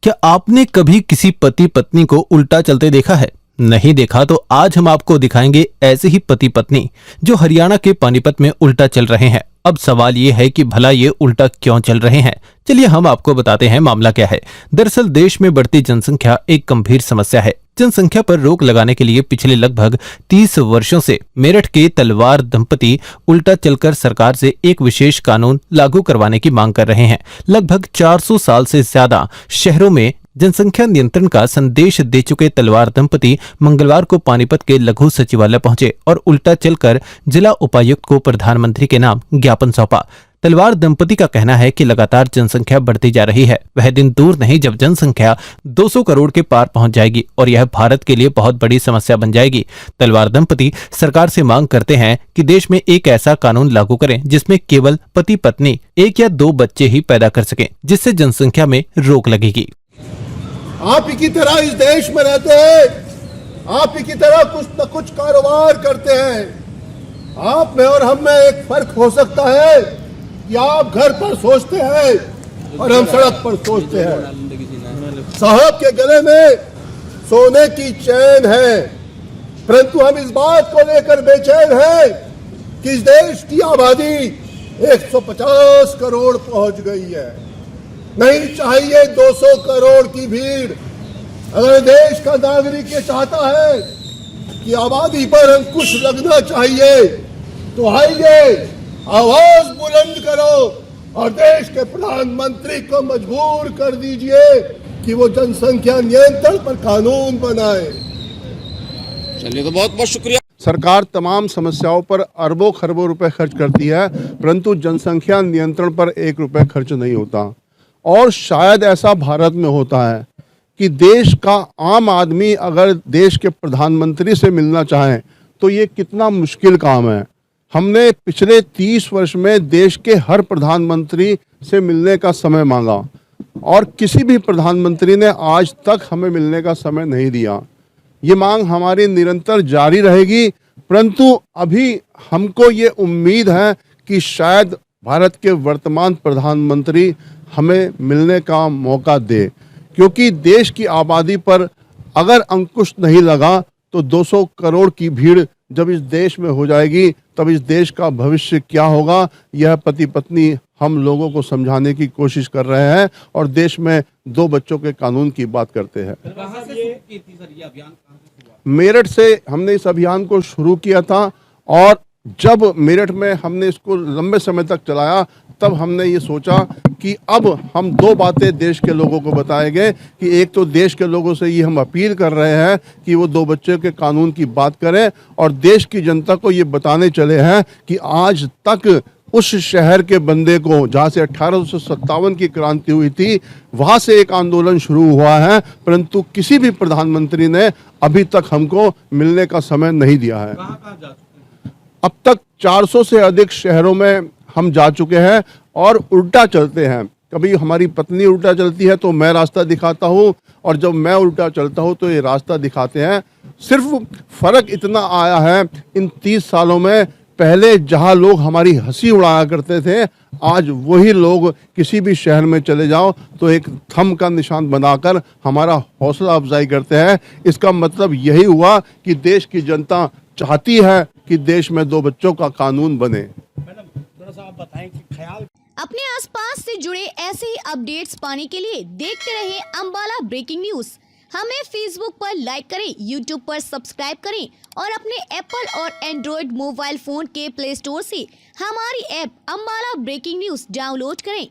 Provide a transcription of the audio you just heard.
क्या आपने कभी किसी पति पत्नी को उल्टा चलते देखा है? नहीं देखा तो आज हम आपको दिखाएंगे ऐसे ही पति पत्नी जो हरियाणा के पानीपत में उल्टा चल रहे हैं। अब सवाल ये है कि भला ये उल्टा क्यों चल रहे हैं? चलिए हम आपको बताते हैं मामला क्या है। दरअसल देश में बढ़ती जनसंख्या एक गंभीर समस्या है। जनसंख्या पर रोक लगाने के लिए पिछले लगभग 30 वर्षों से मेरठ के तलवार दंपति उल्टा चलकर सरकार से एक विशेष कानून लागू करवाने की मांग कर रहे हैं। लगभग 400 साल से ज्यादा शहरों में जनसंख्या नियंत्रण का संदेश दे चुके तलवार दंपति मंगलवार को पानीपत के लघु सचिवालय पहुंचे और उल्टा चलकर जिला उपायुक्त को प्रधानमंत्री के नाम ज्ञापन सौंपा। तलवार दंपति का कहना है कि लगातार जनसंख्या बढ़ती जा रही है। वह दिन दूर नहीं जब जनसंख्या 200 करोड़ के पार पहुंच जाएगी और यह भारत के लिए बहुत बड़ी समस्या बन जाएगी। तलवार दंपति सरकार से मांग करते हैं कि देश में एक ऐसा कानून लागू करें जिसमें केवल पति पत्नी 1 या 2 बच्चे ही पैदा कर सकें, जिससे जनसंख्या में रोक लगेगी। आप ही की तरह इस देश में रहते हैं, आप ही की तरह कुछ न कुछ कारोबार करते हैं। आप में और हम में एक फर्क हो सकता है कि आप घर पर सोचते हैं और हम सड़क पर सोचते हैं। साहब के गले में सोने की चैन है, परंतु हम इस बात को लेकर बेचैन हैं कि इस देश की आबादी 150 करोड़ पहुंच गई है। नहीं चाहिए 200 करोड़ की भीड़। अगर देश का नागरिक ये चाहता है कि आबादी पर अंकुश लगना चाहिए तो आइए, आवाज बुलंद करो और देश के प्रधानमंत्री को मजबूर कर दीजिए कि वो जनसंख्या नियंत्रण पर कानून बनाए। चलिए, तो बहुत बहुत शुक्रिया। सरकार तमाम समस्याओं पर अरबों खरबों रुपए खर्च करती है, परंतु जनसंख्या नियंत्रण पर 1 रुपए खर्च नहीं होता। और शायद ऐसा भारत में होता है कि देश का आम आदमी अगर देश के प्रधानमंत्री से मिलना चाहे तो ये कितना मुश्किल काम है। हमने पिछले 30 वर्ष में देश के हर प्रधानमंत्री से मिलने का समय मांगा और किसी भी प्रधानमंत्री ने आज तक हमें मिलने का समय नहीं दिया। ये मांग हमारी निरंतर जारी रहेगी, परंतु अभी हमको ये उम्मीद है कि शायद भारत के वर्तमान प्रधानमंत्री हमें मिलने का मौका दे, क्योंकि देश की आबादी पर अगर अंकुश नहीं लगा तो 200 करोड़ की भीड़ जब इस देश में हो जाएगी तब इस देश का भविष्य क्या होगा, यह पति पत्नी हम लोगों को समझाने की कोशिश कर रहे हैं और देश में 2 बच्चों के कानून की बात करते हैं। मेरठ से हमने इस अभियान को शुरू किया था और जब मेरठ में हमने इसको लंबे समय तक चलाया तब हमने ये सोचा कि अब हम 2 बातें देश के लोगों को बताएंगे कि एक तो देश के लोगों से ये हम अपील कर रहे हैं कि वो 2 बच्चों के कानून की बात करें और देश की जनता को ये बताने चले हैं कि आज तक उस शहर के बंदे को जहाँ से 1857 की क्रांति हुई थी वहाँ से एक आंदोलन शुरू हुआ है, परंतु किसी भी प्रधानमंत्री ने अभी तक हमको मिलने का समय नहीं दिया है। अब तक 400 से अधिक शहरों में हम जा चुके हैं और उल्टा चलते हैं। कभी हमारी पत्नी उल्टा चलती है तो मैं रास्ता दिखाता हूँ और जब मैं उल्टा चलता हूँ तो ये रास्ता दिखाते हैं। सिर्फ फर्क इतना आया है इन 30 सालों में, पहले जहाँ लोग हमारी हंसी उड़ाया करते थे आज वही लोग किसी भी शहर में चले जाओ तो एक थंब का निशान बनाकर हमारा हौसला अफजाई करते हैं। इसका मतलब यही हुआ कि देश की जनता चाहती है कि देश में 2 बच्चों का कानून बने। थोड़ा सा आप बताएं कि ख्याल अपने आसपास से जुड़े ऐसे ही अपडेट्स पाने के लिए देखते रहिए अंबाला ब्रेकिंग न्यूज। हमें फेसबुक पर लाइक करें, यूट्यूब पर सब्सक्राइब करें और अपने एप्पल और एंड्रॉयड मोबाइल फोन के प्ले स्टोर से हमारी app Ambala breaking news download करें।